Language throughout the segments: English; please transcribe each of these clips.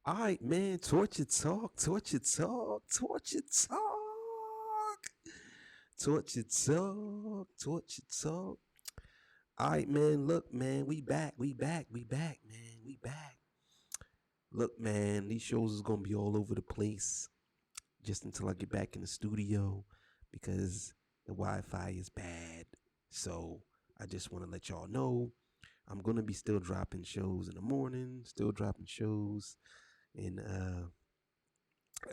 All right, man. Torture talk, torture talk, torture talk, torture talk, torture talk. All right, man. Look, man. We back. We back. We back, man. We back. Look, man. These shows is gonna be all over the place just until I get back in the studio because the Wi-Fi is bad. So I just want to let y'all know I'm gonna be still dropping shows in the morning, still dropping shows in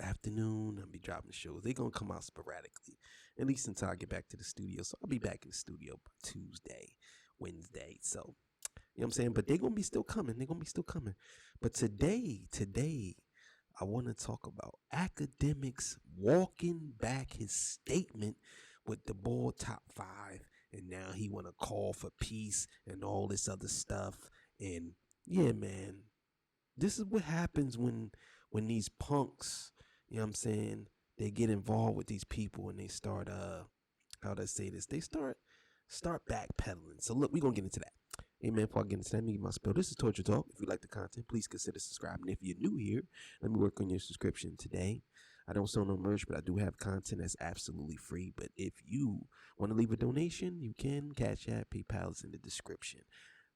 afternoon. I'll be dropping shows. They're gonna come out sporadically, at least until I get back to the studio. So I'll be back in the studio by Tuesday, Wednesday. So you know what I'm saying? But they're gonna be still coming. They're gonna be still coming. But today, I want to talk about academics walking back his statement with the ball top five, and now he want to call for peace and all this other stuff. And yeah, man, this is what happens when these punks, you know what I'm saying, they get involved with these people and they start how to say this, they start backpedaling. So look, we're gonna get into that. Hey man, before I get into that, let me get my spill. This is Torture Talk. If you like the content, please consider subscribing. If you're new here, let me work on your subscription today. I don't sell no merch, but I do have content that's absolutely free. But if you want to leave a donation, you can. Cash App, PayPal is in the description.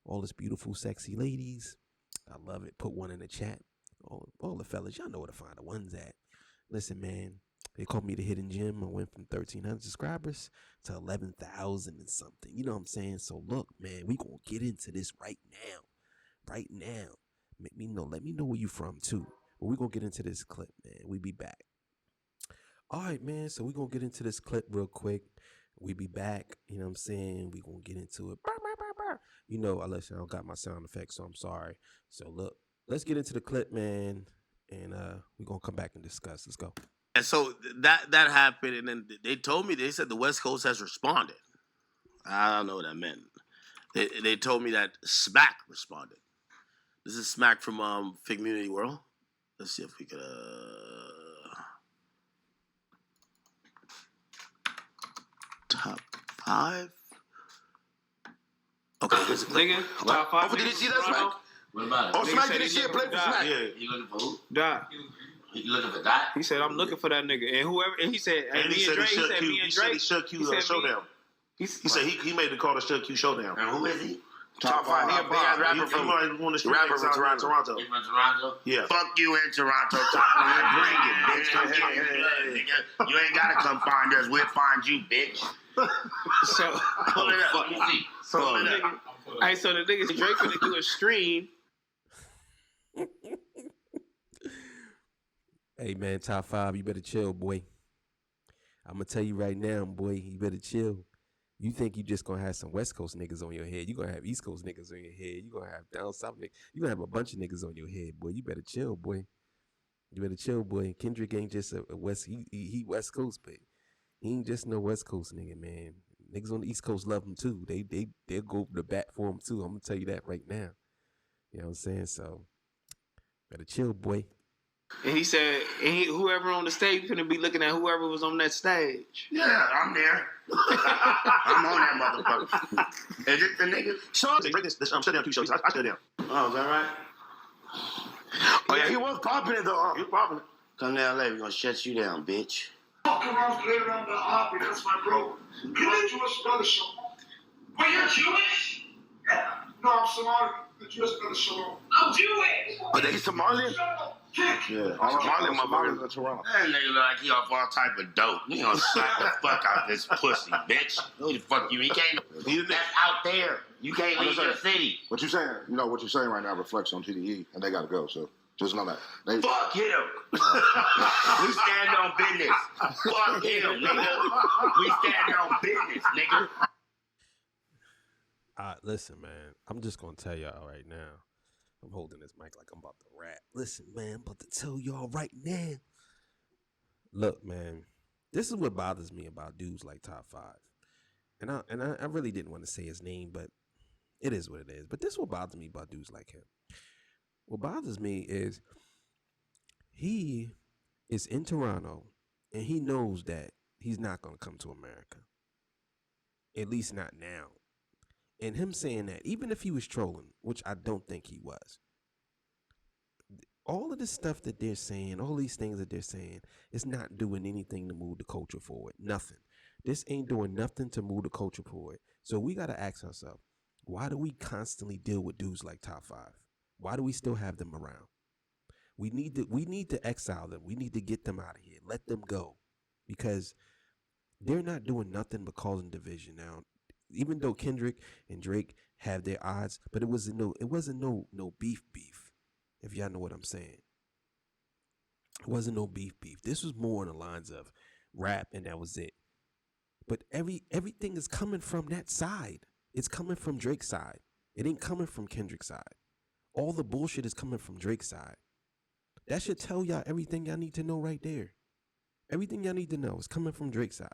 All this beautiful, sexy ladies, I love it. Put one in the chat. All the fellas, y'all know where to find the ones at. Listen, man, they called me the hidden gem. I went from 1,300 subscribers to 11,000 and something. You know what I'm saying? So look, man, we gonna get into this right now. Right now. Let me know where you from too. But we gonna get into this clip, man. We be back. All right, man. So we gonna get into this clip real quick. We be back. You know what I'm saying? We gonna get into it. You know, I don't got my sound effects, so I'm sorry. So look, let's get into the clip, man, and we gonna come back and discuss. Let's go. And so that happened, and then they told me, they said the West Coast has responded. I don't know what that meant. They told me that Smack responded. This is Smack from Community World. Let's see if we could top five. Okay, here's a clip. Nigga, top five. Oh, did you see that, Smack? What about it? Oh, Smack did this shit play for Smack. Yeah. You looking for who? Dot. You looking for Dot? He said, I'm looking for that nigga. And whoever, and he said, And he said he should Q showdown. He said he made the call to Shug Q showdown. And who is he? Top five. He a big ass rapper He might want to rapper from Toronto. He from Toronto? Yeah. Fuck you in Toronto. Top five. Bring it, bitch. Come get it, nigga. You ain't gotta come find us. We'll find you, bitch. So, Pull it up. Let me see. so the nigga, hey, so the nigga Drake finna do a stream. Hey man, top five, you better chill, boy. I'm gonna tell you right now, boy, you better chill. You think you just gonna have some West Coast niggas on your head? You gonna have East Coast niggas on your head? You gonna have down South niggas? You gonna have a bunch of niggas on your head, boy. You better chill, boy. You better chill, boy. Kendrick ain't just a West. He West Coast, but he ain't just no West Coast nigga, man. Niggas on the East Coast love him too. They'll go to bat for him too. I'm gonna tell you that right now. You know what I'm saying? So better chill, boy. And he said, whoever on the stage finna be looking at whoever was on that stage. Yeah, I'm there. I'm on that motherfucker. Is it the nigga? Sean, break this shut down Q show. I shut down. Oh, is that right? Oh, yeah, he was popping it, though. You popping it. Come down late. We're gonna shut you down, bitch. Fuck around later on the hobby, that's my bro. You like Jewish brother show. Well, you're Jewish? No, I'm Somali. The Jewish brother show. I'm Jewish! Oh, they Somalian? Yeah. Somalian motherfuckers in Toronto. That nigga look like he off all type of dope. We gonna slap the fuck out this pussy, bitch. Who the fuck you? He can't. That's out there. You can't leave your city. What you saying? You know what you're saying right now reflects on TDE, and they gotta go. So just know that. Fuck him. We stand on business. Fuck him, nigga. We stand on business, nigga. Listen, man. I'm just gonna tell y'all right now. I'm holding this mic like I'm about to rap. Listen, man. I'm about to tell y'all right now. Look, man. This is what bothers me about dudes like Top 5. And I really didn't want to say his name, but it is what it is. But this is what bothers me about dudes like him. What bothers me is he is in Toronto and he knows that he's not going to come to America. At least not now. And him saying that, even if he was trolling, which I don't think he was, all of the stuff that they're saying, all these things that they're saying, is not doing anything to move the culture forward. Nothing. This ain't doing nothing to move the culture forward. So we got to ask ourselves, why do we constantly deal with dudes like Top 5? Why do we still have them around? We need to exile them. We need to get them out of here. Let them go. Because they're not doing nothing but causing division. Now, even though Kendrick and Drake have their odds, but it wasn't no beef. If y'all know what I'm saying. It wasn't no beef. This was more on the lines of rap, and that was it. But everything is coming from that side. It's coming from Drake's side. It ain't coming from Kendrick's side. All the bullshit is coming from Drake's side. That should tell y'all everything y'all need to know right there. Everything y'all need to know is coming from Drake's side.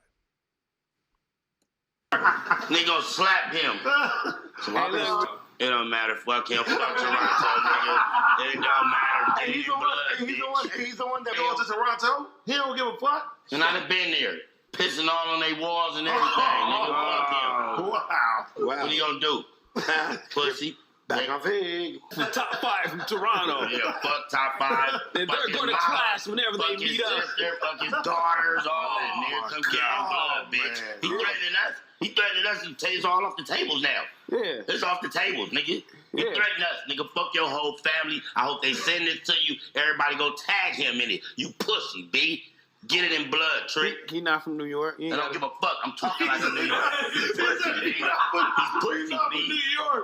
Nigga gonna slap him. It don't matter. Fuck him. Fuck Toronto, nigga. It don't matter. Hey, he's the one that goes to Toronto. He don't give a fuck. And I done been there, pissing all on their walls and everything. Nigga, fuck him. Wow. What he gonna do? Pussy. Back on Fig. The top 5 from Toronto. Yeah, fuck top 5. They're going to class whenever they meet up. Sister, fuck his daughters, all that. Nigga, come get our blood, bitch. Man. He threatening us. He threatening us to take us all off the tables now. Yeah. It's off the tables, nigga. He Yeah. threatening us. Nigga, fuck your whole family. I hope they send it to you. Everybody go tag him in it. You pussy, B. Get it in blood, trick. He not from New York. I don't give a fuck. I'm talking like a New York. He's pussy, B. He's pussy, B.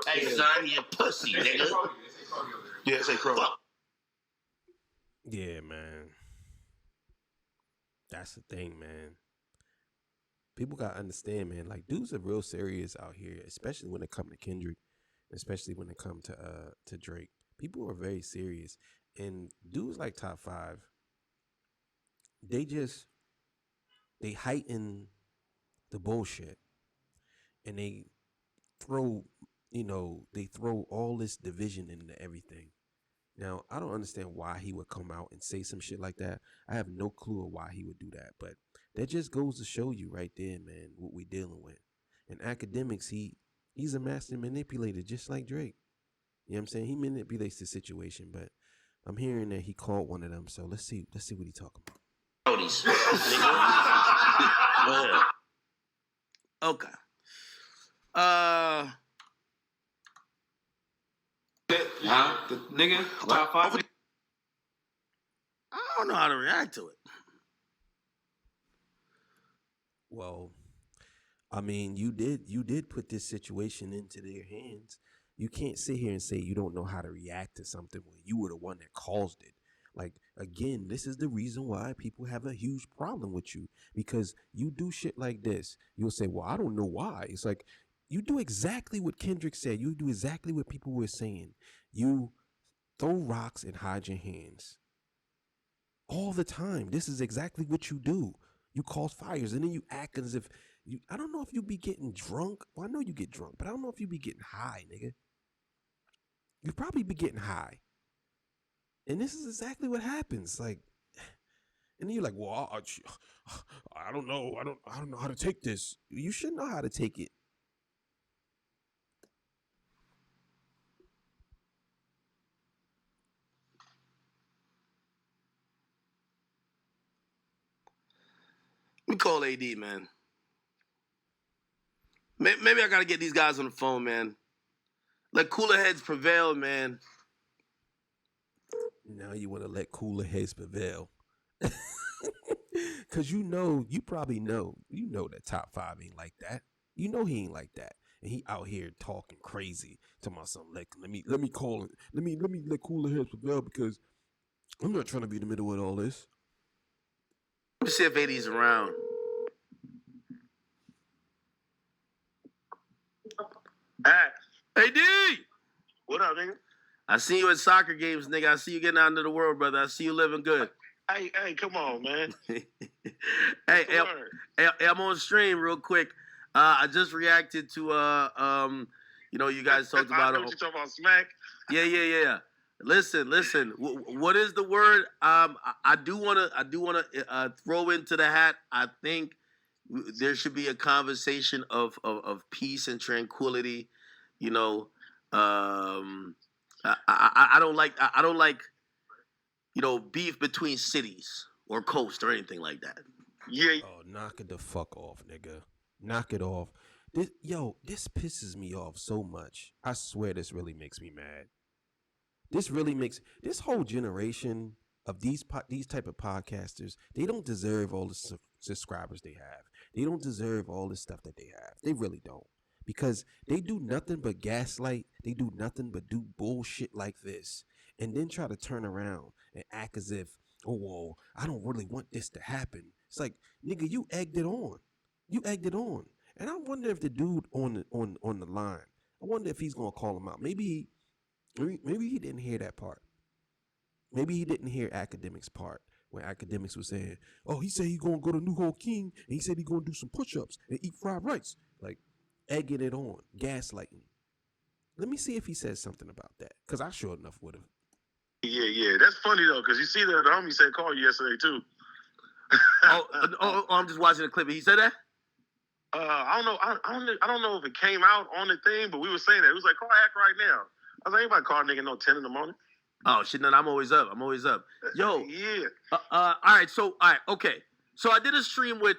Hey, son, you pussy, nigga. Yeah, say Crow. Fuck. Yeah, man. That's the thing, man. People gotta understand, man. Like, dudes are real serious out here, especially when it come to Kendrick, especially when it come to Drake. People are very serious, and dudes like Top 5, they heighten the bullshit, and they throw all this division into everything. Now, I don't understand why he would come out and say some shit like that. I have no clue of why he would do that, but that just goes to show you right there, man, what we dealing with. In academics, he's a master manipulator, just like Drake. You know what I'm saying? He manipulates the situation, but I'm hearing that he called one of them, so let's see what he talking about. Okay. The nigga, top 5. I don't know how to react to it. Well, I mean, you did put this situation into their hands. You can't sit here and say you don't know how to react to something when you were the one that caused it. Like, again, this is the reason why people have a huge problem with you, because you do shit like this. You'll say, well, I don't know why. It's like, you do exactly what Kendrick said. You do exactly what people were saying. You throw rocks and hide your hands all the time. This is exactly what you do. You cause fires, and then you act as if I don't know if you be getting drunk. Well, I know you get drunk, but I don't know if you be getting high, nigga. You probably be getting high. And this is exactly what happens. Like, and then you're like, well, I don't know. I don't know how to take this. You should know how to take it. Let me call AD, man. Maybe I gotta get these guys on the phone, man. Let cooler heads prevail, man. Now you want to let cooler heads prevail. Because you probably know that Top 5 ain't like that. You know he ain't like that. And he out here talking crazy to my son. Like, let me call it. Let me let cooler heads prevail, because I'm not trying to be in the middle with all this. Let me see if AD's around. AD! What up, nigga? I see you at soccer games, nigga. I see you getting out into the world, brother. I see you living good. Hey, come on, man. Hey, I'm on stream real quick. I just reacted to you guys talked about I know what you talking about, Smack. Yeah. Listen. What is the word? I do wanna throw into the hat. I think there should be a conversation of peace and tranquility. You know, I don't like beef between cities or coast or anything like that. Yeah. Oh, knock it the fuck off, nigga. Knock it off. This pisses me off so much. I swear this really makes me mad. This really makes this whole generation of these type of podcasters, they don't deserve all the subscribers they have. They don't deserve all the stuff that they have. They really don't. Because they do nothing but gaslight. They do nothing but do bullshit like this. And then try to turn around and act as if, oh, well, I don't really want this to happen. It's like, nigga, you egged it on. You egged it on. And I wonder if the dude on the line, I wonder if he's gonna call him out. Maybe he didn't hear that part. Maybe he didn't hear Academics' part when Academics was saying, "Oh, he said he's gonna go to New Hole King and he said he's gonna do some push-ups and eat fried rice." Like egging it on, gaslighting. Let me see if he says something about that, because I sure enough would have. Yeah. That's funny though, because you see that the homie said call you yesterday too. I'm just watching the clip. He said that. I don't know. I don't know if it came out on the thing, but we were saying that. It was like, call Act right now. I was like, anybody call a nigga no 10 in the morning? Oh shit! No, I'm always up. Yo. Yeah. All right. Okay. So I did a stream with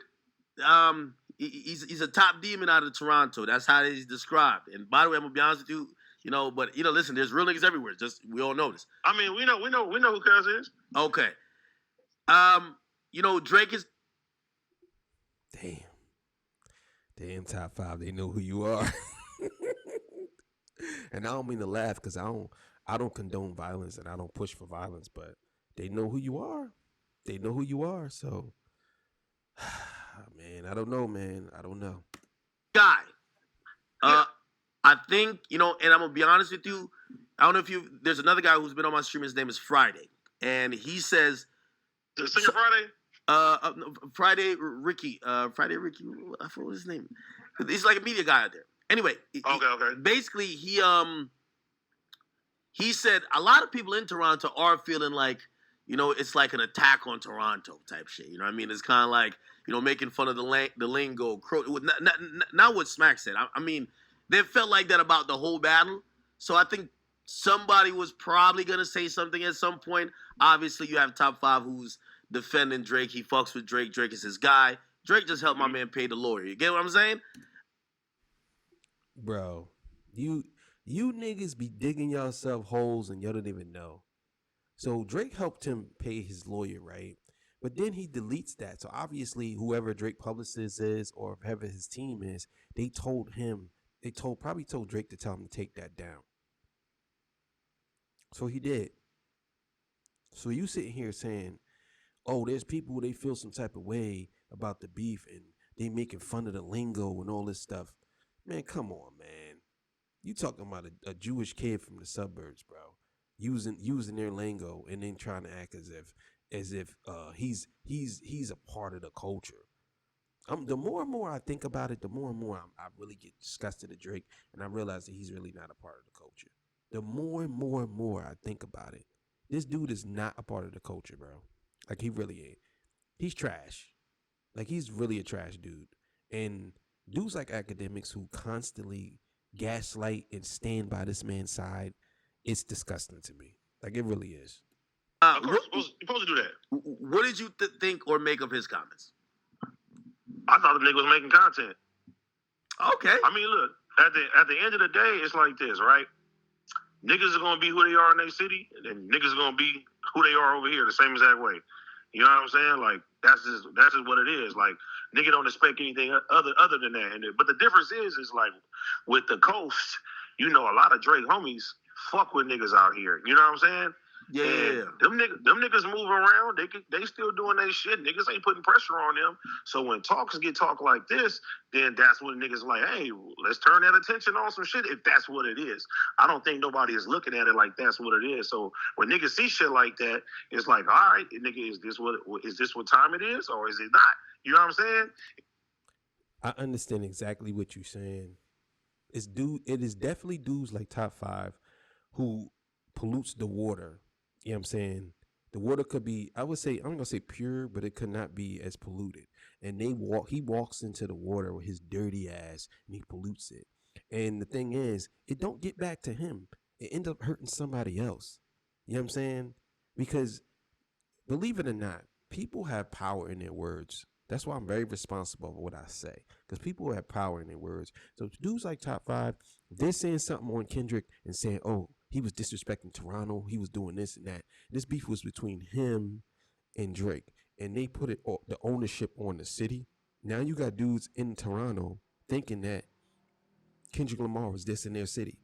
he's a top demon out of Toronto. That's how he's described. And by the way, I'm gonna be honest with you. But listen, there's real niggas everywhere. Just we all know this. I mean, we know who Cuz is. Okay. Drake is. Damn, top 5. They know who you are. And I don't mean to laugh because I don't condone violence and I don't push for violence, but they know who you are. They know who you are. So, man, I don't know, man. I don't know. Guy. I think, and I'm going to be honest with you. I don't know if there's another guy who's been on my stream. His name is Friday. And he says. The singer Friday? Friday Ricky. I forgot his name. He's like a media guy out there. Anyway. Okay. Basically, he said a lot of people in Toronto are feeling like, it's like an attack on Toronto type shit. You know what I mean? It's kind of like, making fun of the lingo. Not what Smack said. I mean, they felt like that about the whole battle. So I think somebody was probably going to say something at some point. Obviously, you have top 5 who's defending Drake. He fucks with Drake. Drake is his guy. Drake just helped my man pay the lawyer. You get what I'm saying? Bro, you niggas be digging yourself holes and you don't even know. So Drake helped him pay his lawyer, right? But then he deletes that. So obviously, whoever Drake publicist is or whoever his team is, they probably told Drake to tell him to take that down. So he did. So you sitting here saying, oh, there's people they feel some type of way about the beef and they making fun of the lingo and all this stuff. Man, come on, man. You talking about a Jewish kid from the suburbs, bro, using their lingo and then trying to act as if he's a part of the culture. The more and more I think about it, the more and more I really get disgusted at Drake, and I realize that he's really not a part of the culture. The more and more I think about it, this dude is not a part of the culture, bro. Like, he really ain't. He's trash. Like, he's really a trash dude. And dudes like Academics who constantly gaslight and stand by this man's side, it's disgusting to me. Like, it really is. Of course, you're supposed to do that. What did you think or make of his comments? I thought the nigga was making content. Okay. I mean, look, at the end of the day, it's like this, right? Niggas are gonna be who they are in their city, and niggas are gonna be who they are over here the same exact way. You know what I'm saying? Like, that's just what it is. Like, nigga don't expect anything other than that. But the difference is like, with the coast, a lot of Drake homies fuck with niggas out here. You know what I'm saying? Yeah. And them niggas move around. They still doing their shit. Niggas ain't putting pressure on them. So when talks get talk like this, then that's when niggas like, hey, let's turn that attention on some shit if that's what it is. I don't think nobody is looking at it like that's what it is. So when niggas see shit like that, it's like, all right, nigga, is this what time it is or is it not? You know what I'm saying? I understand exactly what you're saying. It is definitely dudes like top 5 who pollutes the water. You know what I'm saying? The water could be, I'm going to say pure, but it could not be as polluted. And he walks into the water with his dirty ass and he pollutes it. And the thing is, it don't get back to him. It ends up hurting somebody else. You know what I'm saying? Because believe it or not, people have power in their words. That's why I'm very responsible for what I say, because people have power in their words. So dudes like Top 5, they're saying something on Kendrick and saying, oh, he was disrespecting Toronto, he was doing this and that. This beef was between him and Drake, and they put the ownership on the city. Now you got dudes in Toronto thinking that Kendrick Lamar was this in their city.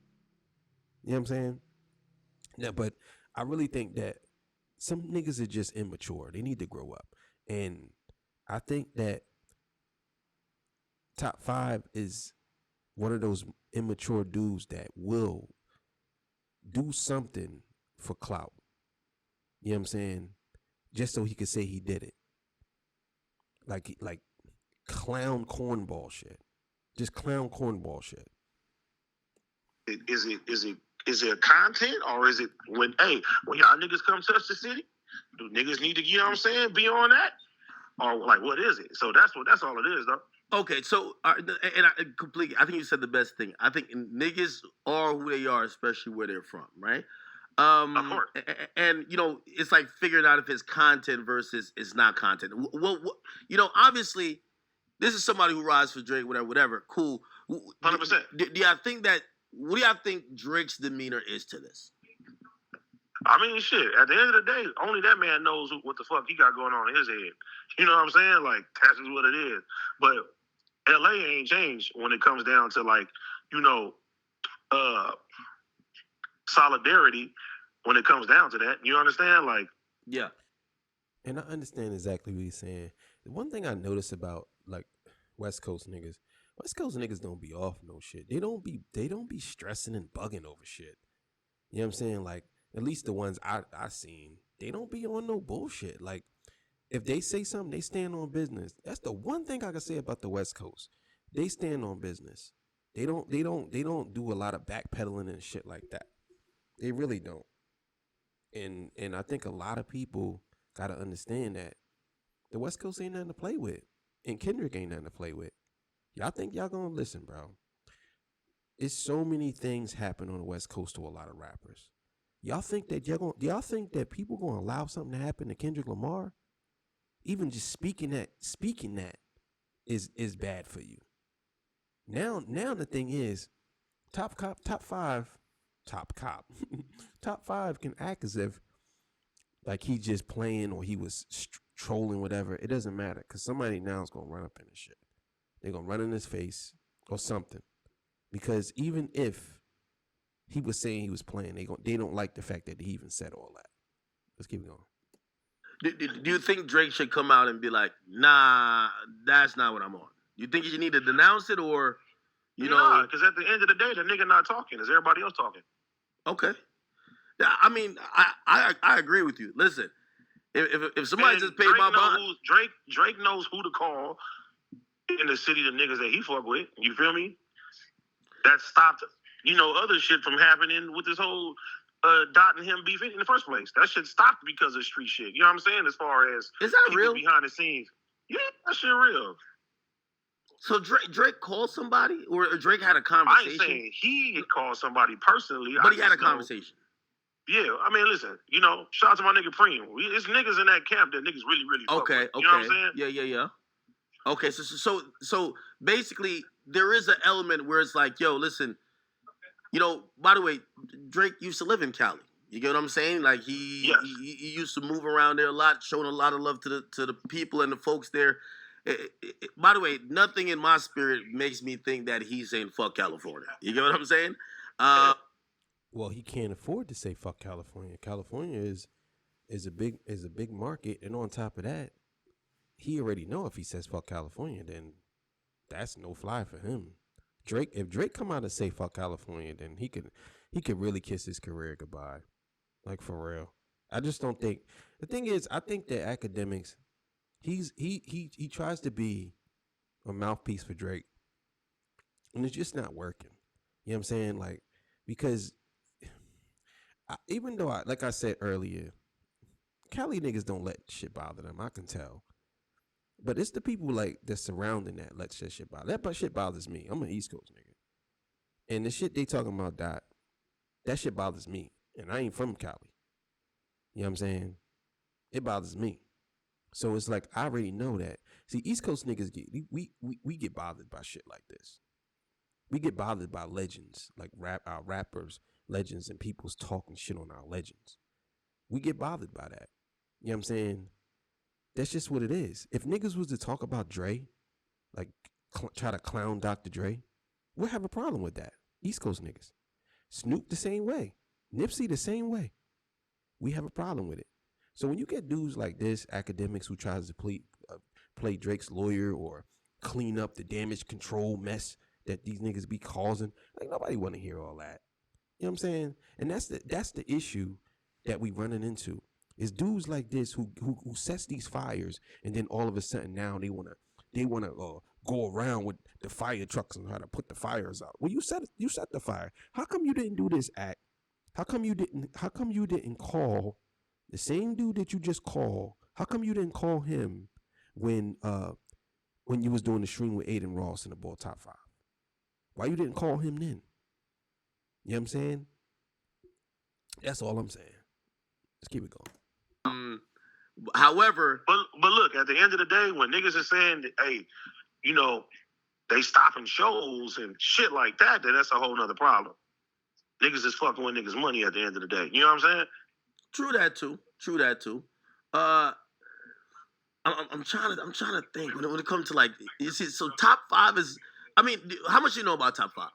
You know what I'm saying? Yeah, but I really think that some niggas are just immature. They need to grow up. And I think that Top 5 is one of those immature dudes that will do something for clout. You know what I'm saying? Just so he could say he did it. Like clown cornball shit. Just clown cornball shit. Is it content, or is it when y'all niggas come touch the city? Do niggas need to, you know what I'm saying, be on that? Or like, what is it? So that's all it is, though. Okay, so and I completely, I think you said the best thing. I think niggas are who they are, especially where they're from, right? Of course. And you know, it's like figuring out if it's content versus it's not content. Well, you know, obviously, this is somebody who rides for Drake, whatever. Cool. 100%. Do y'all think that? What do y'all think Drake's demeanor is to this? I mean, shit, at the end of the day, only that man knows what the fuck he got going on in his head. You know what I'm saying? Like, that's just what it is. But LA ain't changed when it comes down to, like, you know, solidarity when it comes down to that. You understand? Like, yeah. And I understand exactly what he's saying. The one thing I notice about, like, West Coast niggas don't be off no shit. They don't be stressing and bugging over shit. You know what I'm saying? Like, at least the ones I seen, they don't be on no bullshit. Like, if they say something, they stand on business. That's the one thing I can say about the West Coast. They stand on business. They don't do a lot of backpedaling and shit like that. They really don't. And I think a lot of people gotta understand that the West Coast ain't nothing to play with. And Kendrick ain't nothing to play with. Y'all think y'all gonna listen, bro? It's so many things happen on the West Coast to a lot of rappers. Y'all think that people gonna allow something to happen to Kendrick Lamar? Even just speaking that is bad for you. Now the thing is, top 5 can act as if like he just playing or he was trolling, whatever. It doesn't matter, because somebody now is gonna run up in his shit. They're gonna run in his face or something, because even if he was saying he was playing, they don't like the fact that he even said all that. Let's keep going. Do you think Drake should come out and be like, nah, that's not what I'm on? You think you need to denounce it, or you know? Because at the end of the day, the nigga not talking. Is everybody else talking? Okay. I mean, I agree with you. Listen, if somebody just paid my bond, Drake knows who to call in the city, the niggas that he fuck with. You feel me? That stopped, you know, other shit from happening with this whole Dot and him beef in the first place. That shit stopped because of street shit. You know what I'm saying? As far as is that real? Behind the scenes, yeah, that shit real. So Drake called somebody, or Drake had a conversation? I ain't saying he called somebody personally, but he had a conversation. Yeah, I mean, listen, you know, shout out to my nigga Preem. It's niggas in that camp that niggas really fuck with. You know what I'm saying? Yeah. Okay, so basically, there is an element where it's like, yo, listen, you know, by the way, Drake used to live in Cali. You get what I'm saying? Like he used to move around there a lot, showing a lot of love to the people and the folks there. By the way, nothing in my spirit makes me think that he's saying fuck California. You get what I'm saying? Well, he can't afford to say fuck California. California is a big market, and on top of that, he already know if he says fuck California, then that's no fly for him. If Drake come out and say fuck California, then he could really kiss his career goodbye. Like, for real. I just don't think. The thing is, I think that academics, he tries to be a mouthpiece for Drake, and it's just not working. You know what I'm saying? Like, because even though like I said earlier, Cali niggas don't let shit bother them. I can tell. But it's the people like that's surrounding that let shit bother. That shit bothers me. I'm an East Coast nigga. And the shit they talking about that shit bothers me. And I ain't from Cali. You know what I'm saying? It bothers me. So it's like I already know that. See, East Coast niggas we get bothered by shit like this. We get bothered by legends, like our rappers, legends, and people's talking shit on our legends. We get bothered by that. You know what I'm saying? That's just what it is. If niggas was to talk about Dre, like try to clown Dr. Dre, we'll have a problem with that. East Coast niggas. Snoop the same way. Nipsey the same way. We have a problem with it. So when you get dudes like this, academics who tries to play Drake's lawyer or clean up the damage control mess that these niggas be causing, like nobody want to hear all that. You know what I'm saying? And that's the issue that we running into. Is dudes like this who sets these fires, and then all of a sudden now they wanna go around with the fire trucks and how to put the fires out. Well, you set the fire. How come you didn't do this act? How come you didn't call the same dude that you just called? How come you didn't call him when you was doing the stream with Aiden Ross in the ball top 5? Why you didn't call him then? You know what I'm saying? That's all I'm saying. Let's keep it going. However, but look, at the end of the day, when niggas are saying that, hey, you know, they stopping shows and shit like that, then that's a whole nother problem. Niggas is fucking with niggas' money at the end of the day. You know what I'm saying? True that too. I'm trying to think when it comes to like, you see, so top 5 is. I mean, how much you know about top 5?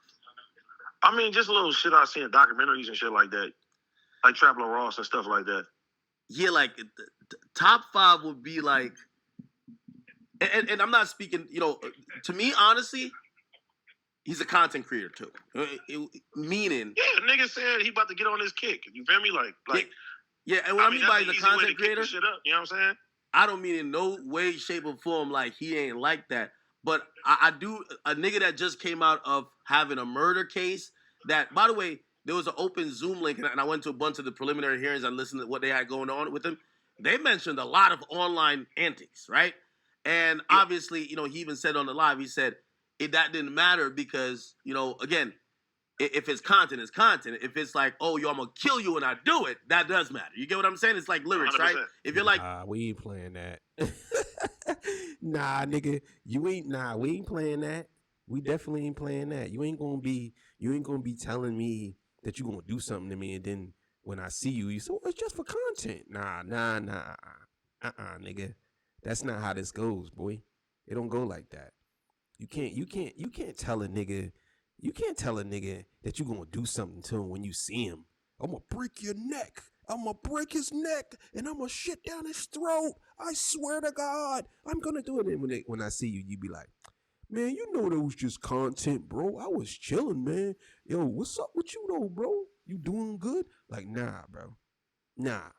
I mean, just a little shit I see in documentaries and shit like that, like Traveler Ross and stuff like that. Yeah, like top 5 would be like, and I'm not speaking, you know, to me honestly, he's a content creator too. Meaning, yeah, nigga said he about to get on his kick. You feel me? Like, yeah. And what I mean by the content creator, shit up, you know what I'm saying? I don't mean in no way, shape, or form like he ain't like that. But I do, a nigga that just came out of having a murder case that, by the way, there was an open Zoom link, and I went to a bunch of the preliminary hearings and listened to what they had going on with him. They mentioned a lot of online antics, right? And obviously, you know, he even said on the live, he said that didn't matter because, you know, again, if it's content, it's content. If it's like, oh, yo, I'm going to kill you when I do it, that does matter. You get what I'm saying? It's like lyrics, 100%. Right? If you're like... we ain't playing that. Nah, nigga, we ain't playing that. We definitely ain't playing that. You ain't gonna be telling me that you gonna do something to me, and then when I see you say, it's just for content. Nah, nigga. That's not how this goes, boy. It don't go like that. You can't tell a nigga that you gonna do something to him when you see him. I'm gonna break your neck. I'm gonna break his neck and I'm gonna shit down his throat. I swear to God, I'm gonna do it. And when I see you, you be like, man, you know that was just content, bro. I was chilling, man. Yo, what's up with you though, bro? You doing good? Like, nah, bro. Nah.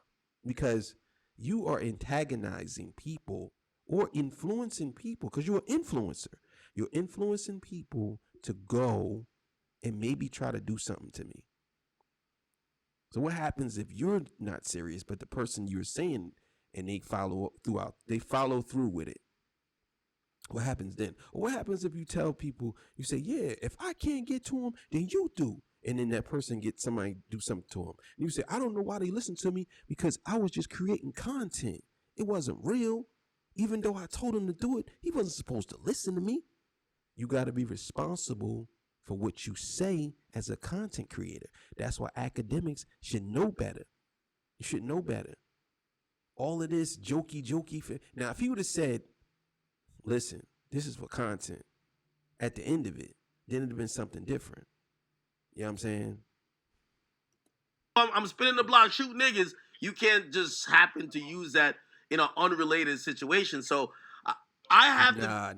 Because you are antagonizing people or influencing people because you're an influencer. You're influencing people to go and maybe try to do something to me. So what happens if you're not serious, but the person you're saying and they follow through with it? What happens then? Or what happens if you tell people, you say, yeah, if I can't get to them, then you do. And then that person gets somebody do something to them. And you say, I don't know why they listen to me because I was just creating content. It wasn't real. Even though I told him to do it, he wasn't supposed to listen to me. You got to be responsible for what you say as a content creator. That's why academics should know better. You should know better. All of this jokey. Now, if he would have said, listen, this is for content, at the end of it, then it'd have been something different. You know what I'm saying? I'm spinning the block, shoot niggas. You can't just happen to use that in an unrelated situation. So I have to... Nah.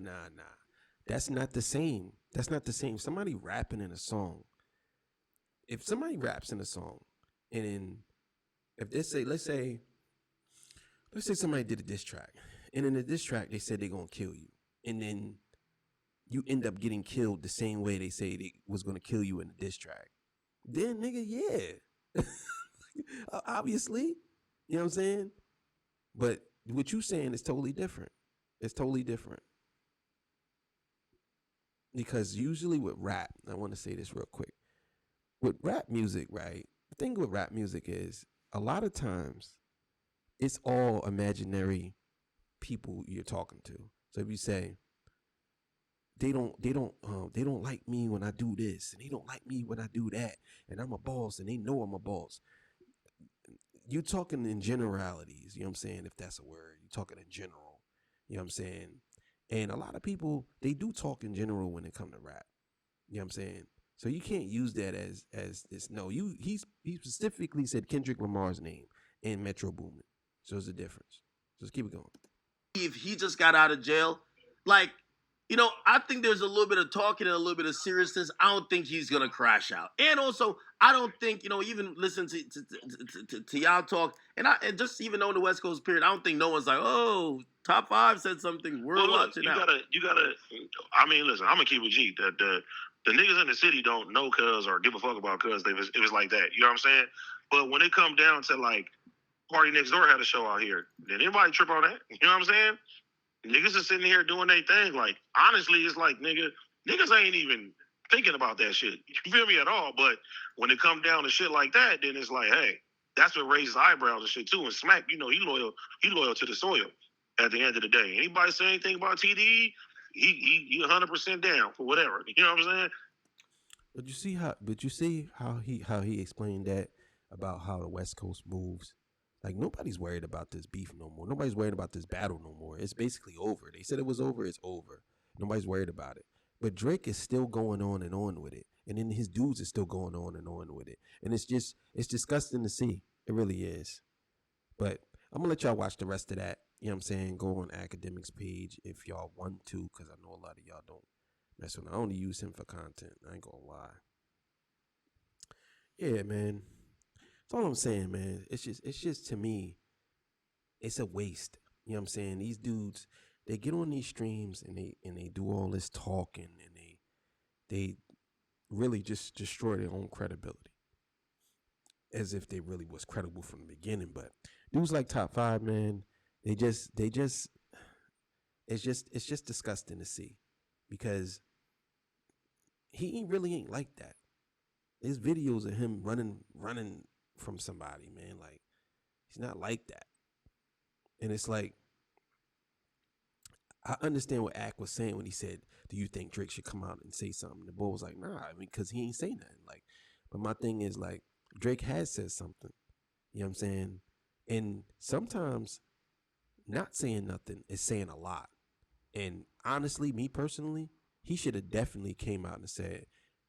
That's not the same. That's not the same. Somebody rapping in a song. If somebody raps in a song, and then if they say, let's say somebody did a diss track, and in the diss track they said they're gonna kill you, and then you end up getting killed the same way they say they was gonna kill you in the diss track, then nigga, yeah, obviously, you know what I'm saying. But what you saying is totally different. It's totally different. Because usually with rap, I want to say this real quick. With rap music, right? The thing with rap music is a lot of times it's all imaginary people you're talking to. So if you say they don't like me when I do this, and they don't like me when I do that, and I'm a boss, and they know I'm a boss. You're talking in generalities, you know what I'm saying? If that's a word, you're talking in general, you know what I'm saying? And a lot of people, they do talk in general when it comes to rap, you know what I'm saying? So you can't use that as this. No, he specifically said Kendrick Lamar's name and Metro Boomin. So there's a difference. Just keep it going. If he just got out of jail, like, I think there's a little bit of talking and a little bit of seriousness. I don't think he's gonna crash out. And also, I don't think, even listen to y'all talk, and just even on the West Coast period, I don't think no one's like, oh, top 5 said something. We're watching out. You gotta. I mean, listen, I'm gonna keep it G. The niggas in the city don't know cuz or give a fuck about cuz. It was like that. You know what I'm saying? But when it come down to like Party Next Door had a show out here, did anybody trip on that? You know what I'm saying? Niggas are sitting here doing their thing. Like, honestly, it's like, niggas ain't even thinking about that shit. You feel me at all? But when it come down to shit like that, then it's like, hey, that's what raises eyebrows and shit too. And Smack, he loyal to the soil at the end of the day. Anybody say anything about TDE, he 100% down for whatever. You know what I'm saying? But you see how he explained that about how the West Coast moves. Like, nobody's worried about this beef no more. Nobody's worried about this battle no more. It's basically over. They said it was over. It's over. Nobody's worried about it. But Drake is still going on and on with it. And then his dudes are still going on and on with it. And it's disgusting to see. It really is. But I'm going to let y'all watch the rest of that. You know what I'm saying? Go on Academic's page if y'all want to, because I know a lot of y'all don't mess with him. I only use him for content. I ain't going to lie. Yeah, man. That's all I'm saying, man. It's just to me, it's a waste. You know what I'm saying? These dudes, they get on these streams and they do all this talking and they really just destroy their own credibility. As if they really was credible from the beginning. But dudes like Top 5, man, it's just disgusting to see. Because he really ain't like that. There's videos of him running from somebody, man. Like, he's not like that. And it's like, I understand what Ack was saying when he said, do you think Drake should come out and say something? The boy was like, nah, I mean, because he ain't say nothing. Like, but my thing is, like, Drake has said something. You know what I'm saying? And sometimes not saying nothing is saying a lot. And honestly, me personally, he should have definitely came out and said,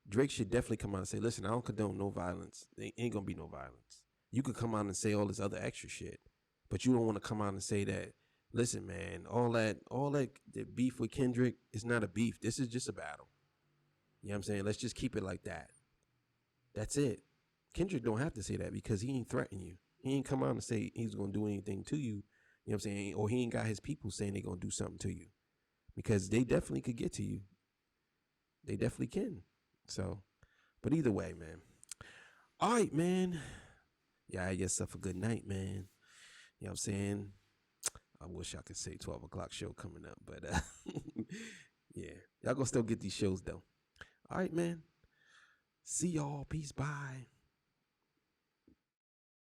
Drake should definitely come out and say, listen, I don't condone no violence. There ain't going to be no violence. You could come out and say all this other extra shit, but you don't want to come out and say that, listen, man, all that the beef with Kendrick is not a beef. This is just a battle. You know what I'm saying? Let's just keep it like that. That's it. Kendrick don't have to say that because he ain't threaten you. He ain't come out and say he's going to do anything to you. You know what I'm saying? Or he ain't got his people saying they're going to do something to you, because they definitely could get to you. They definitely can. So, but either way, man. All right, man. Yeah, have yourself a good night, man. You know what I'm saying? I wish I could say 12 o'clock show coming up, but yeah. Y'all gonna still get these shows, though. All right, man. See y'all. Peace. Bye.